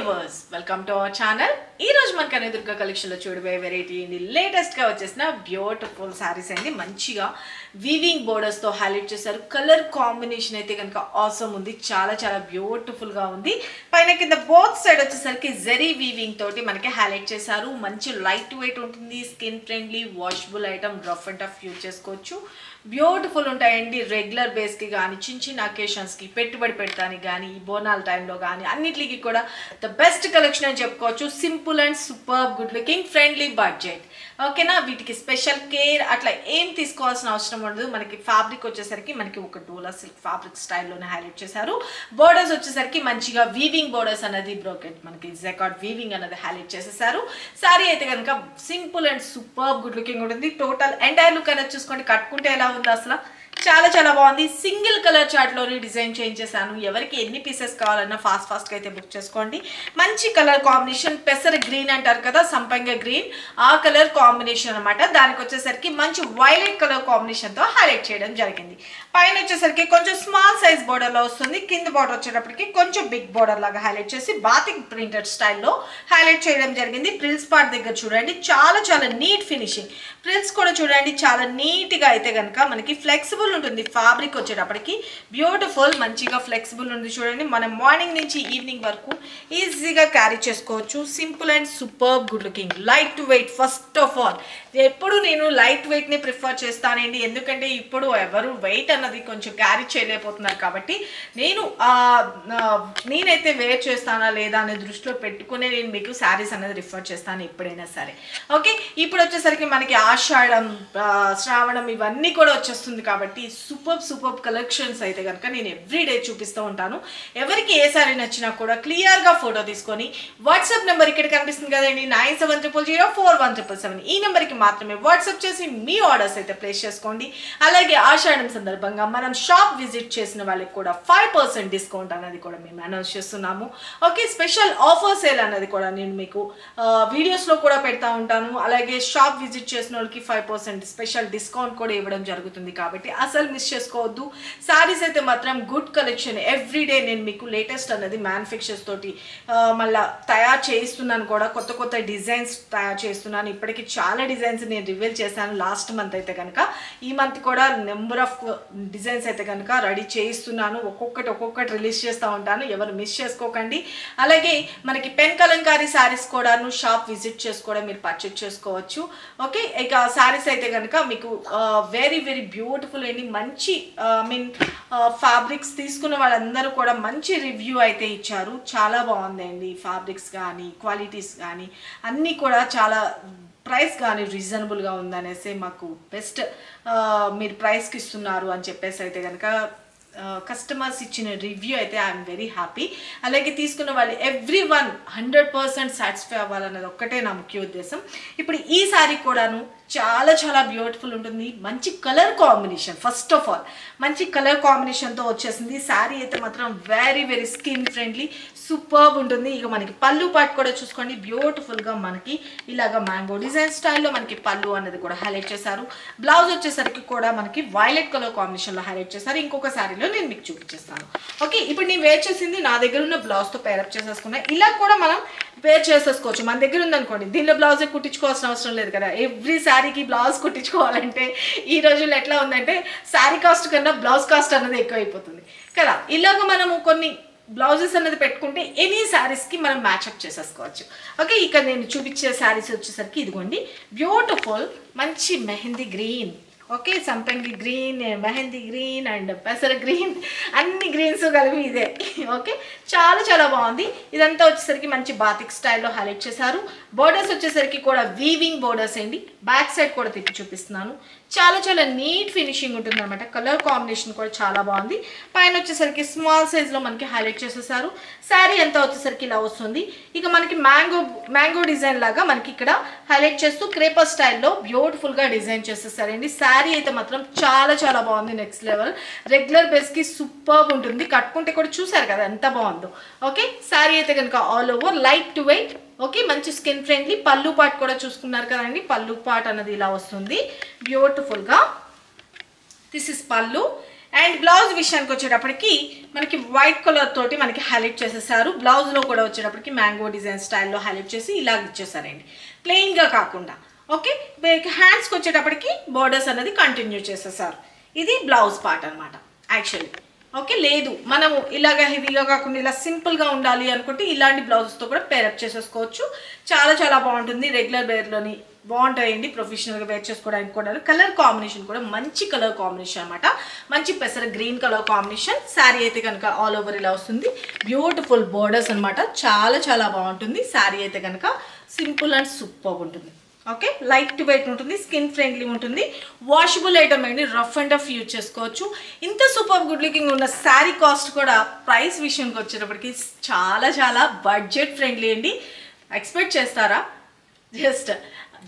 Viewers welcome to our channel. ఈ రోజు మన కనకదుర్గ కలెక్షన్ లో చూడబోయే వెరైటీ ఏంటి, లేటెస్ట్ గా వచ్చేసిన బ్యూటిఫుల్ సారీస్ అండి. మంచిగా వీవింగ్ బోర్డర్స్ తో హైలైట్ చేశారు. కలర్ కాంబినేషన్ అయితే కనుక ఆసమ్ ఉంది, చాలా చాలా బ్యూటిఫుల్ గా ఉంది. పైన కింద బోత్ సైడ్ వచ్చేసరికి జెరీ వీవింగ్ తోటి మనకి హైలైట్ చేశారు. మంచి లైట్ వెయిట్ ఉంటుంది, skin friendly, washable item, rough and tough use చేసుకోవచ్చు. బ్యూటిఫుల్ ఉంటాయండి. రెగ్యులర్ బేస్కి కానీ, చిన్న చిన్న అకేషన్స్కి, పెట్టుబడి పెడతానికి కానీ, ఈ బోనాల టైంలో కానీ అన్నిటికీ కూడా ద బెస్ట్ కలెక్షన్ అని చెప్పుకోవచ్చు. Simple and super good looking, friendly budget. ఓకేనా, వీటికి స్పెషల్ కేర్ అట్లా ఏం తీసుకోవాల్సిన అవసరం ఉండదు. మనకి ఫ్యాబ్రిక్ వచ్చేసరికి మనకి ఒక డోలా సిల్క్ ఫ్యాబ్రిక్ స్టైల్లోనే హైలైట్ చేశారు. బోర్డర్స్ వచ్చేసరికి మంచిగా వీవింగ్ బోర్డర్స్ అనేది బ్రోకెట్ మనకి జెకార్డ్ వీవింగ్ అనేది హైలైట్ చేసేసారు. సారీ అయితే కనుక simple and super good looking ఉంటుంది. టోటల్ ఎంటైర్ లుక్ అనేది చూసుకోండి, కట్టుకుంటే ఎలా ఉంది అసలు చాలా చాలా బాగుంది. సింగిల్ కలర్ చార్ట్లోని డిజైన్ చేంజ్ చేశాను. ఎవరికి ఎన్ని పీసెస్ కావాలన్నా ఫాస్ట్గా అయితే బుక్ చేసుకోండి. మంచి కలర్ కాంబినేషన్, పెసర గ్రీన్ అంటారు కదా, సంపంగ గ్రీన్, ఆ కలర్ కాంబినేషన్ అనమాట. దానికి వచ్చేసరికి మంచి వైలెట్ కలర్ కాంబినేషన్తో హైలైట్ చేయడం జరిగింది. పైన వచ్చేసరికి కొంచెం స్మాల్ సైజ్ బోర్డర్లో వస్తుంది. కింద బోర్డర్ వచ్చేటప్పటికి కొంచెం బిగ్ బోర్డర్ లాగా హైలైట్ చేసి బాతిక్ ప్రింటెడ్ స్టైల్లో హైలైట్ చేయడం జరిగింది. ప్రిల్స్ పార్ట్ దగ్గర చూడండి, చాలా చాలా నీట్ ఫినిషింగ్. ప్రిల్స్ కూడా చూడండి, చాలా నీట్గా అయితే కనుక మనకి ఫ్లెక్సిబుల్ ఉంటుంది. ఫ్యాబ్రిక్ వచ్చేటప్పటికి బ్యూటిఫుల్, మంచిగా ఫ్లెక్సిబుల్ ఉంది. చూడండి, మనం మార్నింగ్ నుంచి ఈవినింగ్ వరకు ఈజీగా క్యారీ చేసుకోవచ్చు. Simple and super good looking, light weight. First of all ఎప్పుడు నేను లైట్ వెయిట్ని ప్రిఫర్ చేస్తానండి, ఎందుకంటే ఇప్పుడు ఎవరు వెయిట్ అన్నది కొంచెం క్యారీ చేయలేకపోతున్నారు. కాబట్టి నేనైతే వేర్ చేస్తానా లేదా అనే దృష్టిలో పెట్టుకునే నేను మీకు శారీస్ అనేది రిఫర్ చేస్తాను ఎప్పుడైనా సరే. ఓకే, ఇప్పుడు వచ్చేసరికి మనకి ఆషాఢం, శ్రావణం ఇవన్నీ కూడా వచ్చేస్తుంది. కాబట్టి సూపర్ కలెక్షన్స్ అయితే కనుక నేను ఎవ్రీడే చూపిస్తూ ఉంటాను. ఎవరికి ఏ సారీ నచ్చినా కూడా క్లియర్గా ఫోటో తీసుకొని వాట్సాప్ నెంబర్ ఇక్కడ కనిపిస్తుంది కదండి, 97004177. ఈ నెంబర్కి మాత్రమే వాట్సాప్ చేసి మీ ఆర్డర్స్ అయితే ప్లేస్ చేసుకోండి. అలాగే ఆషాఢం సందర్భంగా మనం షాప్ విజిట్ చేసిన వాళ్ళకి కూడా 5% డిస్కౌంట్ అనేది కూడా మేము అనౌన్స్ చేస్తున్నాము. ఓకే, స్పెషల్ ఆఫర్ సేల్ అనేది కూడా నేను మీకు వీడియోస్లో కూడా పెడతా ఉంటాను. అలాగే షాప్ విజిట్ చేసిన వాళ్ళకి 5% స్పెషల్ డిస్కౌంట్ కూడా ఇవ్వడం జరుగుతుంది. కాబట్టి అసలు మిస్ చేసుకోవద్దు. శారీస్ అయితే మాత్రం గుడ్ కలెక్షన్. ఎవ్రీడే నేను మీకు లేటెస్ట్ అనేది మ్యానుఫ్యాక్చర్స్ తోటి మళ్ళీ తయారు చేయిస్తున్నాను కూడా. కొత్త డిజైన్స్ తయారు చేస్తున్నాను. ఇప్పటికీ చాలా డిజైన్స్ నేను రివీల్ చేశాను లాస్ట్ మంత్ అయితే కనుక. ఈ మంత్ కూడా నెంబర్ ఆఫ్ డిజైన్స్ అయితే కనుక రెడీ చేయిస్తున్నాను. ఒక్కొక్కటి రిలీజ్ చేస్తూ ఉంటాను, ఎవరు మిస్ చేసుకోకండి. అలాగే మనకి పెన్ కలంకారీ శారీస్ కూడాను షాప్ విజిట్ చేసి కూడా మీరు పర్చేజ్ చేసుకోవచ్చు. ఓకే, ఇక శారీస్ అయితే కనుక మీకు వెరీ వెరీ బ్యూటిఫుల్ అండి. మంచి ఫ్యాబ్రిక్స్ తీసుకున్న వాళ్ళందరూ కూడా మంచి రివ్యూ అయితే ఇచ్చారు. చాలా బాగుందండి. ఫ్యాబ్రిక్స్ కానీ, క్వాలిటీస్ కానీ అన్నీ కూడా చాలా, ప్రైస్ కానీ రీజనబుల్గా ఉందనేసి మాకు బెస్ట్ మీరు ప్రైస్కి ఇస్తున్నారు అని చెప్పేసి అయితే కనుక కస్టమర్స్ ఇచ్చిన రివ్యూ అయితే ఐఎమ్ వెరీ హ్యాపీ. అలాగే తీసుకున్న వాళ్ళు ఎవ్రీవన్ 100% సాటిస్ఫై అవ్వాలన్నది ఒక్కటే నా ముఖ్య ఉద్దేశం. ఇప్పుడు ఈ సారీ కూడాను చాలా చాలా బ్యూటిఫుల్ ఉంటుంది. మంచి colour combination, first of all మంచి కలర్ కాంబినేషన్తో వచ్చేసింది. శారీ అయితే మాత్రం very very skin friendly, superb ఉంటుంది. ఇక మనకి పళ్ళు పార్ట్ కూడా చూసుకోండి, బ్యూటిఫుల్గా మనకి ఇలాగ మ్యాంగో డిజైన్ స్టైల్లో మనకి పళ్ళు అనేది కూడా హైలైట్ చేశారు. బ్లౌజ్ వచ్చేసరికి కూడా మనకి వైలెట్ కలర్ కాంబినేషన్లో హైలైట్ చేశారు. ఇంకొక శారీలో నేను మీకు చూపించేస్తాను. ఓకే, ఇప్పుడు నేను వేర్ చేసింది నా దగ్గర ఉన్న బ్లౌజ్తో పేరప్ చేసేసుకున్నా. ఇలా కూడా మనం వేర్ చేసేసుకోవచ్చు. మన దగ్గర ఉందనుకోండి, దీనిలో బ్లౌజే కుట్టించుకోవాల్సిన అవసరం లేదు కదా. ఎవ్రీ శారీకి బ్లౌజ్ కుట్టించుకోవాలంటే ఈ రోజుల్లో ఎట్లా ఉందంటే శారీ కాస్ట్ కన్నా బ్లౌజ్ కాస్ట్ అనేది ఎక్కువ అయిపోతుంది కదా. ఇలాగ మనము కొన్ని బ్లౌజెస్ అనేది పెట్టుకుంటే ఎనీ శారీస్కి మనం మ్యాచ్అప్ చేసేసుకోవచ్చు. ఓకే, ఇక నేను చూపించే శారీస్ వచ్చేసరికి ఇదిగోండి, బ్యూటిఫుల్ మంచి మెహందీ గ్రీన్, ఓకే, సంపంగి గ్రీన్, మెహందీ గ్రీన్ అండ్ పెసర గ్రీన్, అన్ని గ్రీన్స్ కలిపి ఇదే. ఓకే, చాలా చాలా బాగుంది. ఇదంతా వచ్చేసరికి మంచి బాతిక్ స్టైల్లో హైలైట్ చేశారు. బోర్డర్స్ వచ్చేసరికి కూడా వీవింగ్ బోర్డర్స్ అండి. బ్యాక్ సైడ్ కూడా తిప్పి చూపిస్తున్నాను. చాలా చాలా నీట్ ఫినిషింగ్ ఉంటుంది అనమాట. కలర్ కాంబినేషన్ కూడా చాలా బాగుంది. పైన వచ్చేసరికి స్మాల్ సైజ్లో మనకి హైలైట్ చేసేసారు. శారీ అంతా వచ్చేసరికి ఇలా వస్తుంది. ఇక మనకి మ్యాంగో డిజైన్ లాగా మనకి ఇక్కడ హైలైట్ చేస్తూ క్రేపర్ స్టైల్లో బ్యూటిఫుల్గా డిజైన్ చేసేసారండి. శారీ అయితే మాత్రం చాలా చాలా బాగుంది, నెక్స్ట్ లెవెల్. రెగ్యులర్ బేస్కి సూపర్బ్ ఉంటుంది. కట్టుకుంటే కూడా చూసారు కదా ఎంత బాగుందో. ఓకే, శారీ అయితే కనుక all over light weight. Okay, మంచి స్కిన్ ఫ్రెండ్లీ. పళ్ళు పార్ట్ కూడా చూసుకున్నారు కదండి, పళ్ళు పార్ట్ అన్నది ఇలా వస్తుంది బ్యూటిఫుల్గా. దిస్ ఇస్ పళ్ళు అండ్ బ్లౌజ్ విషయానికి వచ్చేటప్పటికి మనకి వైట్ కలర్ తోటి మనకి హైలైట్ చేసేసారు. బ్లౌజ్లో కూడా వచ్చేటప్పటికి మ్యాంగో డిజైన్ స్టైల్లో హైలైట్ చేసి ఇలాగ ఇచ్చేసారండి, ప్లెయిన్గా కాకుండా. ఓకే, హ్యాండ్స్కి వచ్చేటప్పటికి బోర్డర్స్ అనేది కంటిన్యూ చేసేసారు. ఇది బ్లౌజ్ పార్ట్ అనమాట యాక్చువల్లీ. ఓకే, లేదు మనము ఇలాగ హెవీగా కాకుండా ఇలా సింపుల్గా ఉండాలి అనుకుంటే ఇలాంటి బ్లౌజెస్తో కూడా పేరప్ చేసేసుకోవచ్చు. చాలా చాలా బాగుంటుంది. రెగ్యులర్ వేర్లోని బాగుంటాయండి, ప్రొఫెషనల్గా వేర్ చేసుకోవడానికి కూడా. కలర్ కాంబినేషన్ కూడా మంచి కలర్ కాంబినేషన్ అనమాట, మంచి పెసర గ్రీన్ కలర్ కాంబినేషన్. శారీ అయితే కనుక ఆల్ ఓవర్ ఇలా వస్తుంది. బ్యూటిఫుల్ బోర్డర్స్ అనమాట, చాలా చాలా బాగుంటుంది. శారీ అయితే కనుక సింపుల్ అండ్ సూపర్ ఉంటుంది. ఓకే, లైట్ వెయిట్ ఉంటుంది, స్కిన్ ఫ్రెండ్లీ ఉంటుంది, వాషబుల్ ఐటమ్ అండి, రఫ్ అండ్ టఫ్ యూజ్ చేసుకోవచ్చు. ఇంత సూపర్ గుడ్ లుకింగ్ ఉన్న శారీ కాస్ట్ కూడా ప్రైస్ విషయానికి వచ్చేటప్పటికి చాలా చాలా బడ్జెట్ ఫ్రెండ్లీ అండి. ఎక్స్పెక్ట్ చేస్తారా?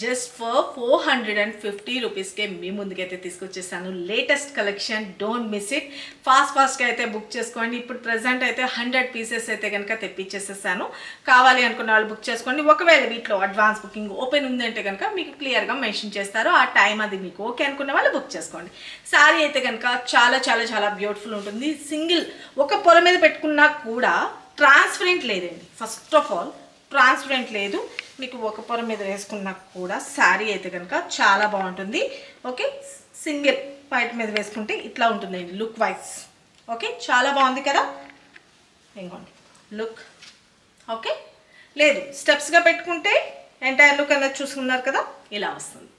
జస్ట్ ఫర్ 450 రూపీస్కే మీ ముందుకైతే తీసుకొచ్చేసాను latest collection. Don't miss it. ఫాస్ట్గా అయితే బుక్ చేసుకోండి. ఇప్పుడు ప్రెజెంట్ అయితే 100 పీసెస్ అయితే కనుక తెప్పించేసేసాను. కావాలి అనుకున్న వాళ్ళు బుక్ చేసుకోండి. ఒకవేళ వీటిలో అడ్వాన్స్ బుకింగ్ ఓపెన్ ఉందంటే కనుక మీకు క్లియర్గా మెన్షన్ చేస్తారు. ఆ టైం అది మీకు ఓకే అనుకున్న వాళ్ళు బుక్ చేసుకోండి. శారీ అయితే కనుక చాలా చాలా చాలా బ్యూటిఫుల్ ఉంటుంది. సింగిల్ ఒక పొల మీద పెట్టుకున్నా కూడా ట్రాన్స్పరెంట్ లేదండి. ఫస్ట్ ఆఫ్ ఆల్ ట్రాన్స్పరెంట్ లేదు. మీకు ఒక పొర మీద వేసుకున్నా కూడా శారీ అయితే కనుక చాలా బాగుంటుంది. ఓకే, సింగిల్ పాయింట్ మీద వేసుకుంటే ఇట్లా ఉంటుందండి లుక్ వైజ్. ఓకే, చాలా బాగుంది కదా, ఇంకోండి లుక్. ఓకే, లేదు స్టెప్స్గా పెట్టుకుంటే ఎంటైర్ లుక్ అనేది చూసుకున్నారు కదా, ఇలా వస్తుంది.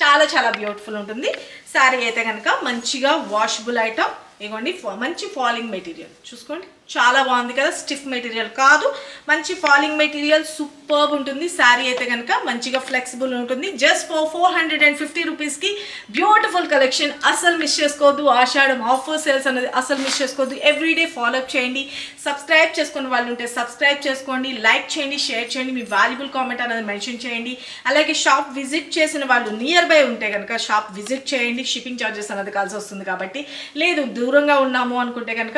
చాలా చాలా బ్యూటిఫుల్ ఉంటుంది. శారీ అయితే కనుక మంచిగా వాషబుల్ ఐటమ్. ఇవ్వండి, మంచి ఫాలింగ్ మెటీరియల్ చూసుకోండి, చాలా బాగుంది కదా. స్టిఫ్ మెటీరియల్ కాదు, మంచి ఫాలింగ్ మెటీరియల్, సూపర్బ్ ఉంటుంది. శారీ అయితే కనుక మంచిగా ఫ్లెక్సిబుల్ ఉంటుంది. జస్ట్ ఫర్ 450 రూపీస్కి బ్యూటిఫుల్ కలెక్షన్. అసలు మిస్ చేసుకోవద్దు. ఆషాఢం ఆఫర్ సేల్స్ అనేది అసలు మిస్ చేసుకోవద్దు. ఎవ్రీడే ఫాలోఅప్ చేయండి. సబ్స్క్రైబ్ చేసుకున్న వాళ్ళు ఉంటే సబ్స్క్రైబ్ చేసుకోండి, లైక్ చేయండి, షేర్ చేయండి, మీ వాల్యుబుల్ కామెంట్ అనేది మెన్షన్ చేయండి. అలాగే షాప్ విజిట్ చేసిన వాళ్ళు నియర్ బై ఉంటే కనుక షాప్ విజిట్ చేయండి. షిప్పింగ్ ఛార్జెస్ అనేది కలిసి వస్తుంది కాబట్టి. లేదు దూరంగా ఉన్నాము అనుకుంటే కనుక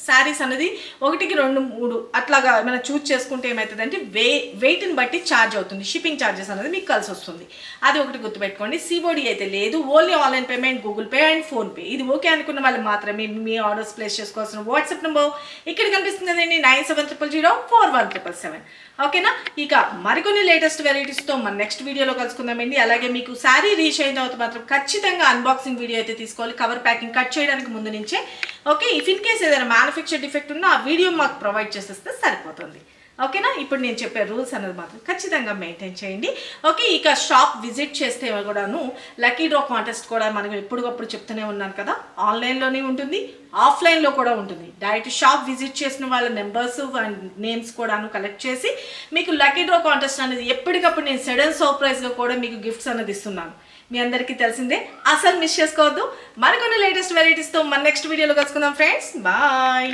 శారీస్ అనేది 1కి 2, 3 అట్లాగా మనం చూజ్ చేసుకుంటే ఏమవుతుందంటే వెయిట్ని బట్టి ఛార్జ్ అవుతుంది. షిప్పింగ్ ఛార్జెస్ అనేది మీకు కలిసి వస్తుంది. అది ఒకటి గుర్తుపెట్టుకోండి. సిఓడి అయితే లేదు, only online payment, Google pay and PhonePe. ఇది ఓకే అనుకున్న వాళ్ళు మాత్రమే మీ ఆర్డర్స్ ప్లేస్ చేసుకోవాల్సిన వాట్సాప్ నెంబర్ ఇక్కడ కనిపిస్తుందండి, 9700041777. ఓకేనా? ఇక మరికొన్ని లేటెస్ట్ వెరైటీస్తో మన నెక్స్ట్ వీడియోలో కలుసుకుందామండి. అలాగే మీకు శారీ రీచ్ అయిన తర్వాత మాత్రం ఖచ్చితంగా అన్బాక్సింగ్ వీడియో అయితే తీసుకోవాలి, కవర్ ప్యాకింగ్ కట్ చేయడానికి ముందు నుంచే. ఓకే, ఇఫ్ ఇన్ కేస్ ఏదైనా మ్యానుఫ్యాక్చర్ డిఫెక్ట్ ఉన్నా ఆ వీడియో మాకు ప్రొవైడ్ చేసేస్తే సరిపోతుంది. ఓకేనా? ఇప్పుడు నేను చెప్పే రూల్స్ అనేది మాత్రం ఖచ్చితంగా మెయింటైన్ చేయండి. ఓకే, ఇక షాప్ విజిట్ చేస్తే కూడాను లక్కీ డ్రా కాంటెస్ట్ కూడా మనం ఎప్పటికప్పుడు చెప్తూనే ఉన్నాను కదా, ఆన్లైన్లోనే ఉంటుంది, ఆఫ్లైన్లో కూడా ఉంటుంది. డైరెక్ట్ షాప్ విజిట్ చేసిన వాళ్ళ నెంబర్స్ అండ్ నేమ్స్ కూడాను కలెక్ట్ చేసి మీకు లక్కీ డ్రా కాంటెస్ట్ అనేది ఎప్పటికప్పుడు నేను సడన్ సర్ప్రైజ్గా కూడా మీకు గిఫ్ట్స్ అనేది ఇస్తున్నాను. మీ అందరికీ తెలిసిందే, అసలు మిస్ చేసుకోవద్దు. మరికొన్ని లేటెస్ట్ వెరైటీస్తో మన నెక్స్ట్ వీడియోలో కలుసుకుందాం ఫ్రెండ్స్. బాయ్.